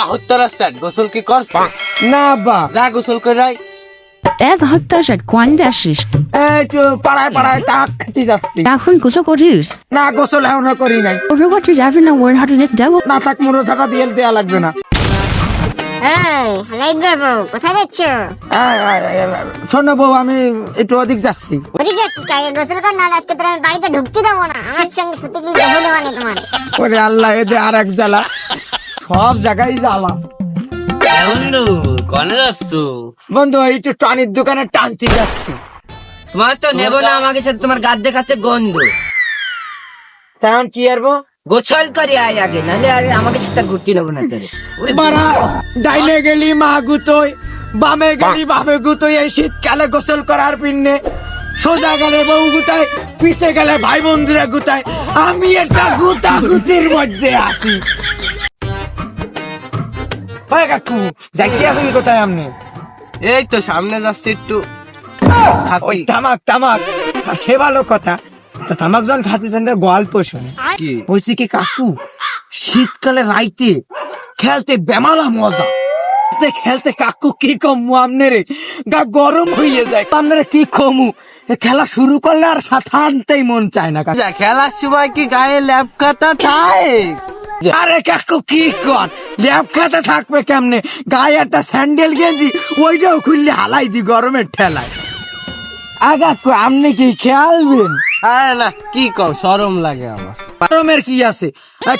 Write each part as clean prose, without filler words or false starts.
72 গোসল কি করছ? না আব্বা, যা গোসল করে আয়। 42 এই তো পাড়ায় পাড়ায় টাক খেতে যাচ্ছি। এখন গোসল করিস না গোসল এখনো করি নাই। গোসল করতে যাবি না ওর হাতে দেবো না থাক, মোড়ো ছাটা দিয়ে দেয়া লাগবে না। কোথায় যাচ্ছ? শোনো বউ, আমি একটু অধিক যাচ্ছি। ওদিকে যাচ্ছিস আগে গোসল কর, না আজকে তোর আমি বাড়িতে ঢুকতে দেবো না। আমার সঙ্গে ছুটি গিয়ে দেখে দেবো না তোমার। ওরে আল্লাহ, এতে আর এক জ্বালা, সব জায়গায় জ্বালা। বন্ধু কোনে যাচ্ছ? বন্ধু একটু টনির দোকানে টানতে যাচ্ছি। তোমার তো নেব না, আমাকে সাথে তোমার গাছ দেখাচ্ছে গন্ধ। তেমন কি আরবো? গোসল করে আয় আগে, নাহলে আগে আমাকে সাথে ঘুরতে নেবো না তোরে। বাড়া, ডাইনে গেলি মা গুতোই, বামে গেলি বামে গুতোই। এই শীতকালে গোসল করার পিন্নে সোজা গেলে বউ গুতায়, পিছে গেলে ভাই বন্ধুরা গুতায়। আমি একটা গুতাগুতির মধ্যে আছি। ভাই কাকু, যাইতে আসুন কোথায় আপনি? এই তো সামনে যাচ্ছি একটু। ওই তামাক তামাক, সে ভালো কথা। তা তামাক যখন খাচ্ছেন গল্প শুনে কি বলছি কি কাকু, শীতকালে রাইতে খেলতে বেমালা মজা। খেলতে কাকু কি কমু আমনেরে, গা গরম হয়ে যায়। আপনারা কি কমু, খেলা শুরু করলে আর সাথানতেই মন চায় না কাকু। খেলার সময় কি গায়ে ল্যাপ কাটা থাকে? আরে কাকু কি কর, ল্যাপ খাতে থাকবে কেমনে? গায়ে একটা স্যান্ডেল গেঞ্জি, ওইটাও খুললে হালাই দি গরমের ঠেলায়। আগা আপনি কি খেলবেন? আরে না, কি কও, শরম লাগে আমার। গরমের কি আছে,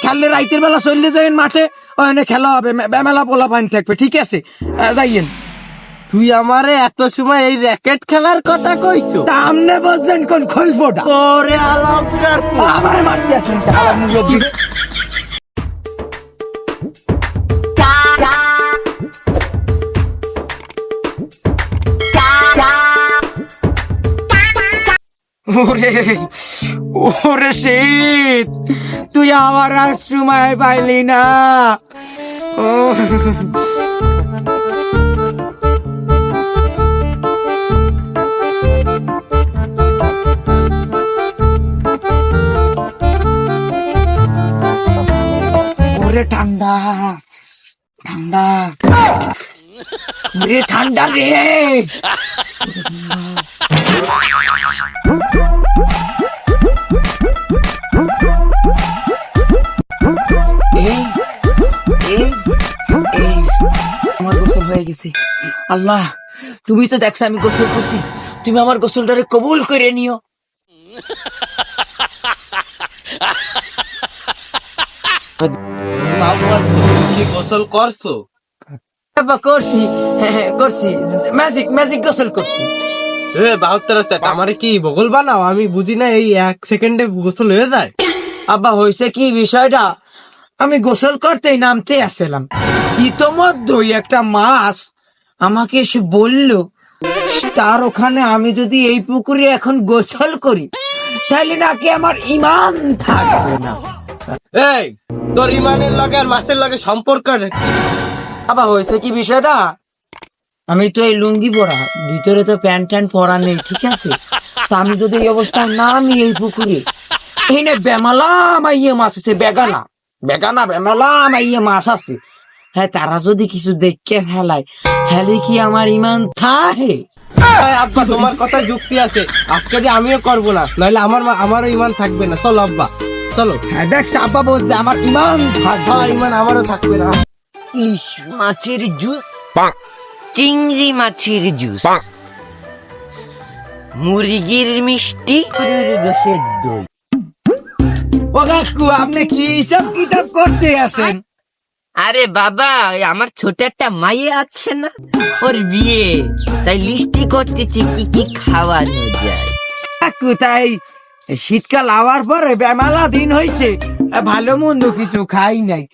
খেললে রাইতের বেলা চললে যাবেন মাঠে, ওখানে খেলা হবে, বেমেলা পোলা পানি থাকবে। ঠিক আছে, যাইয়েন। তুই আমারে এত সময় এই র্যাকেট খেলার কথা কইছো? তা আমনে বলছেন কোন খলফোটা? ওরে অলঙ্কার আমারে মারতে আসেন শালা মুরব্বি। ওরে ওরে শীত, তুই আমার আর সময় পাইলি না। ও ওরে ঠান্ডা ঠান্ডা, ওরে ঠান্ডা রে। এই এই এই আমার গোসল হয়ে গেছে। আল্লাহ, তুমি তো দেখছো আমি গোসল করছি, তুমি আমার গোসলটারে কবুল করে নিও। কি গোসল করছো? বাবা করছি, হ্যাঁ করছি, ম্যাজিক ম্যাজিক গোসল করছি। 72 আমারে কি বগল বানাও? আমি বুঝি না, এই 1 সেকেন্ডে গোসল হয়ে যায়। আব্বা হয়েছে কি বিষয়টা, আমি গোসল করতেই নামতে আসলাম, ইতোমধ্যেই একটা মাছ আমাকে এসে বলল, তার ওখানে আমি যদি এই পুকুরে এখন গোসল করি তাহলে নাকি আমার ইমান থাকবে না। এই তোর ইমানের লগে আর মাছের লগে সম্পর্ক কি? আবার হয়েছে কি বিষয়টা, আমি তো এই লুঙ্গি পরা, ভিতরে তো প্যান্ট ট্যান্ট পরা নেই। ঠিক আছে, তা আমি যদি এই অবস্থায় নামি এই পুকুরে, এই না বেমালা মাইয়ে মাছ আছে, বেগানা বেগানা বেমালা মাইয়ে মাছ আছে। হ্যাঁ, তারা যদি কিছু দেখে ফেলায়, হেলে কি আমার ইমান থাকে? আব্বা তোমার কথা যুক্তি আছে, আজকে যে আমিও করবো না, নইলে আমারও ইমান থাকবে না। চলো আব্বা চলো। হ্যাঁ দেখছ, আব্বা বলছে আমার ইমান থাকবে। ইমান আমারও থাকবে না। ইলিশ মাছের জুস, চিংড়ি মাছের জুস, মুরগির মিষ্টি, গোসের দই। ও কাকু, আপনি কি সব কিতাব করতে আছেন? আরে বাবা, ওই আমার ছোট একটা মাইয়ে আছে না, ওর বিয়ে, তাই লিস্টি করতেছি কি কি খাওয়ানো যায়। কাকু, তাই শীতকাল আওয়ার পরে বেমালা দিন হয়েছে, ভালো মন্দ কিছু খাই নাই,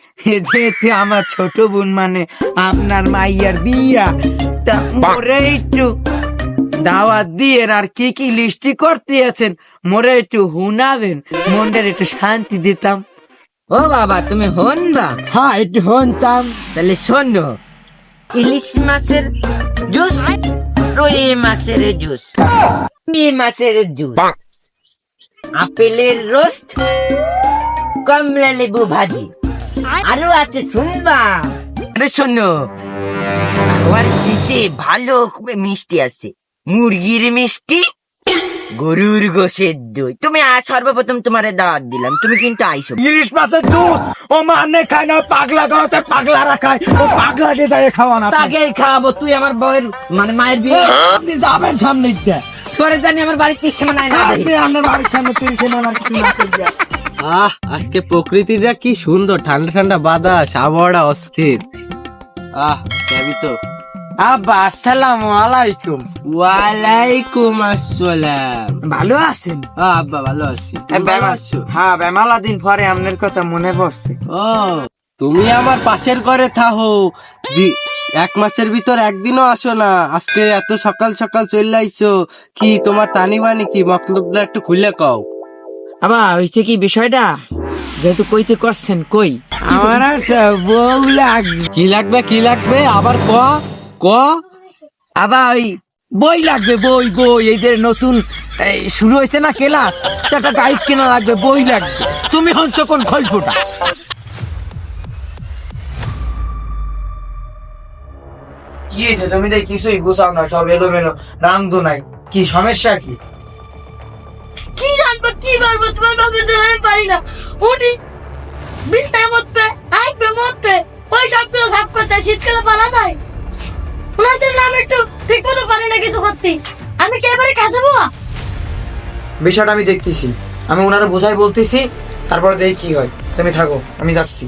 যেহেতু আমার ছোট বোন মানে আপনার মাইয়ার বিয়া, তা মোরে একটু দাওয়াত দিয়ে আর কি কি লিস্টি করতে আছেন মোরে একটু হুনাবেন, মনটার একটু শান্তি দিতাম। ও বাবা, তুমি হন বা? হ্যাঁ, একটু হনতাম। তাহলে শোনো, ইলিশ মাছের জুস, রুই মাছের জুস, চিংড়ি মাছের জুস, আপেলের রোস্ট, কমলা লেবু ভাজি, আরো আছে শুনবা আরে শোনো, খাওয়ার শেষে ভালো মিষ্টি আছে, মুরগির মিষ্টি, গরুর গোশের দই। তুমি সর্বপ্রথম তোমারে দাওয়াত দিলাম, তুমি কিন্তু আইসো। ইলিশ মাছের দুধ ও মানে খায় না, পাগলা গাওয়াতে পাগলারা খায়, ও পাগলাকে যায় খাওয়া না। তাকেই খাওয়াবো। তুই আমার বউয়ের মানে মায়ের বিয়ে আপনি যাবেন সামনে দিয়ে, করে জানি আমার বাড়িতে সীমানায় না আপনি আপনার বাড়ির সামনে 30 সীমানার কিছু না করবেন। আজকে প্রকৃতিটা কি সুন্দর, ঠান্ডা ঠান্ডা বাতাস, আবহাওয়াটা অস্থির। যাবি তো? আব্বা আসসালামু আলাইকুম। ওয়ালাইকুম আসসালাম। ভালো আছেন? আব্বা ভালো আছি, তুমি ভালো আছো? হ্যাঁ, বেমালা দিন পরে আপনার কথা মনে পড়ছে। ও, তুমি আমার পাশের ঘরে থাকো, 1 মাসের ভিতর একদিনও আসো না, আজকে এত সকাল সকাল চলে আইছো, কি তোমার তানি বানি কি, মতলবটা একটু খুলে কও। আবা হইছে কি বিষয়টা, যেহেতু কইতে করছেন কই, আমার একটা বউ লাগবে। কি লাগবে, কি লাগবে আবার ক ক। আবার ওই বই লাগবে, বই বই এইদের নতুন শুরু হয়েছে না ক্লাস, তো একটা গাইড কেনা লাগবে, বই লাগবে। তুমি হচ্ছ কোন খলফোটা? কি হয়েছে? তুমি তো কিছুই গুছাও না, সব এলোমেলো, রামদো নাই, কি সমস্যা কি? কি রাখবো কি করবো তোমার বাবা তো আমি পারি না। উনি বিছনায় মরতে আইপে মরতে ওই সবগুলো সাফ করতে শীতকালে পালা যায়। ওনার জন্য আমি একটু ঠিক মতো পারি না কিছু করতে। আমি কি এবারে কাজে বাবা? বিষয়টা আমি দেখতেছি, আমি ওনারা বোঝাই বলতেছি, তারপরে দেখি কি হয়। তুমি থাকো, আমি যাচ্ছি।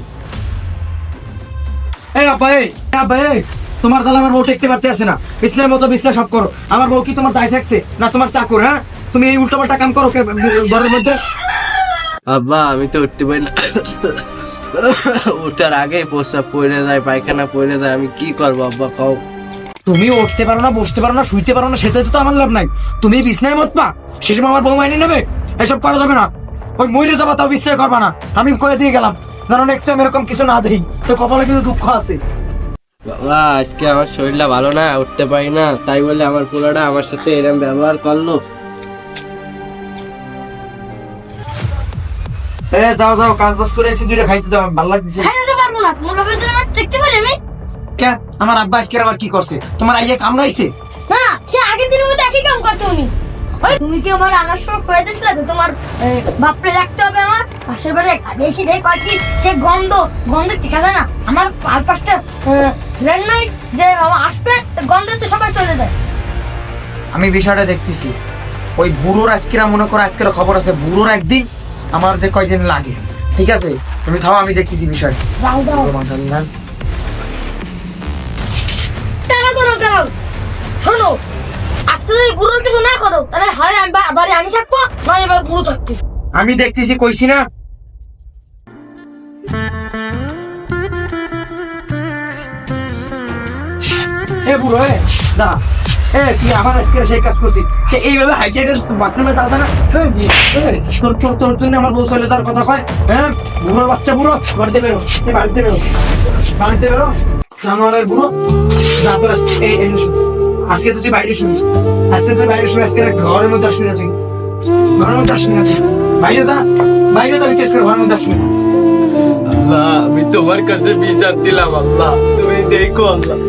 এই আব্বা, এই আব্বা, এই তোমার তাহলে আমার বউ টেকতে পারতে আসে না, বিছনার মতো বিছনা সব করো। আমার বউ কি তোমার দায় থাকছে না তোমার চাকর? হ্যাঁ, তুমি এই উল্টোপাল্টা কাম করো ঘরের মধ্যে। আব্বা আমি তো উঠতে পারি না, ওঠার আগে প্রস্রাব পড়ে যায়, পায়খানা পড়ে যায়, আমি কি করবো আব্বা কও। তুমি উঠতে পারো না, বসতে পারো না, শুইতে পারো না, সেটাই তো আমার লাভ নাই। তুমি বিছনায় মত পা, সেসব আমার বউ মাইনে নেবে? এসব করা যাবে না। ওই মরে যাবা তাও বিছনায় করবা না, আমি করে দিয়ে গেলাম। যেন নেক্সট টাইম এরকম কিছু না দেই, তো কপালে কিন্তু দুঃখ আছে। বাবা আজকে আমার শরীরটা ভালো না, উঠতে পারি না, তাই বলে আমার পোলাটা আমার সাথে এরকম ব্যবহার করলো। যাও যাও, কাজ বাজ করে এসে দুইটা খাইতে দাও, ভালো লাগছে। খাই দিতে পারবো না, তোমার বাবার জন্য আমার দেখতে পারি আমি। কে? আমার আব্বা আজকে আবার কি করছে? তোমার আইয়ে কামড়াইছে? না সে আগের দিনের মধ্যে একই কাম করতে উনি। ওই তুমি কি আমার আনার সময় কয়ে দিয়েছিলে তো তোমার বাপরে রাখতে হবে আমার পাশের বাড়ি বেশি দেয় কয় কি সে গন্ধ ঠিক আছে না। আমার আর পাঁচটা ফ্রেন্ড নাই যে আমার আসবে গন্ধে তো সবাই চলে যায়। আমি বিষয়টা দেখতেছি, ওই বুড়োর আজকেরা মনে করো আজকের খবর আছে, বুড়োর একদিন আমার যে কয়দিন লাগে। ঠিক আছে, তুমি থাও, আমি দেখতেছি বিষয়টা। যাও যাও তারা করো তারাও। শোনো, আজকে যদি বুড়োর কিছু না করো তাহলে হয় আমি বাড়ি আমি থাকবো, নয় এবার বুড়ো থাকবো। আমি দেখতেছি, কইছি না। এ বুড়ো, এ দাঁড়া, এ তুই আবার আজকে সেই কাজ করছিস, এইভাবে হাইটে বাথরুমে যাবে না। তোর জন্য আমার বউ চলে যাওয়ার কথা কয়? হ্যাঁ, বুড়োর বাচ্চা, বুড়ো বাড়িতে বেরো, বাড়িতে বেরো, বাড়িতে বেরো, জানোয়ারের বুড়ো। আজকে তুই বাইরে শুনিস, আজকে তুই বাইরে শুনে, আজকে ঘরের মধ্যে আসবি না, তুই ঘরের মধ্যে আসবি না, তুই বাইরে যা, বাইরে যাবি, ঘরের মধ্যে আসবি না। আল্লাহ আমি তোমার কাছে বিচার দিলাম, আল্লাহ তুমি দেখো আল্লাহ।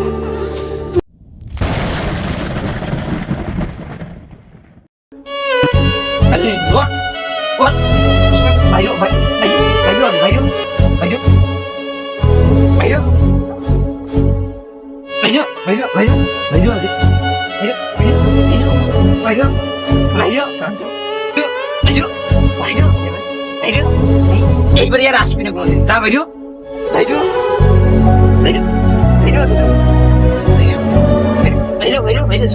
এইবারে আর আসবি না কোনোদিন, যা বাইরে বাইরে বাইরে বাইরে বাইরে বাইরে বাইরে বাইরে বাইরে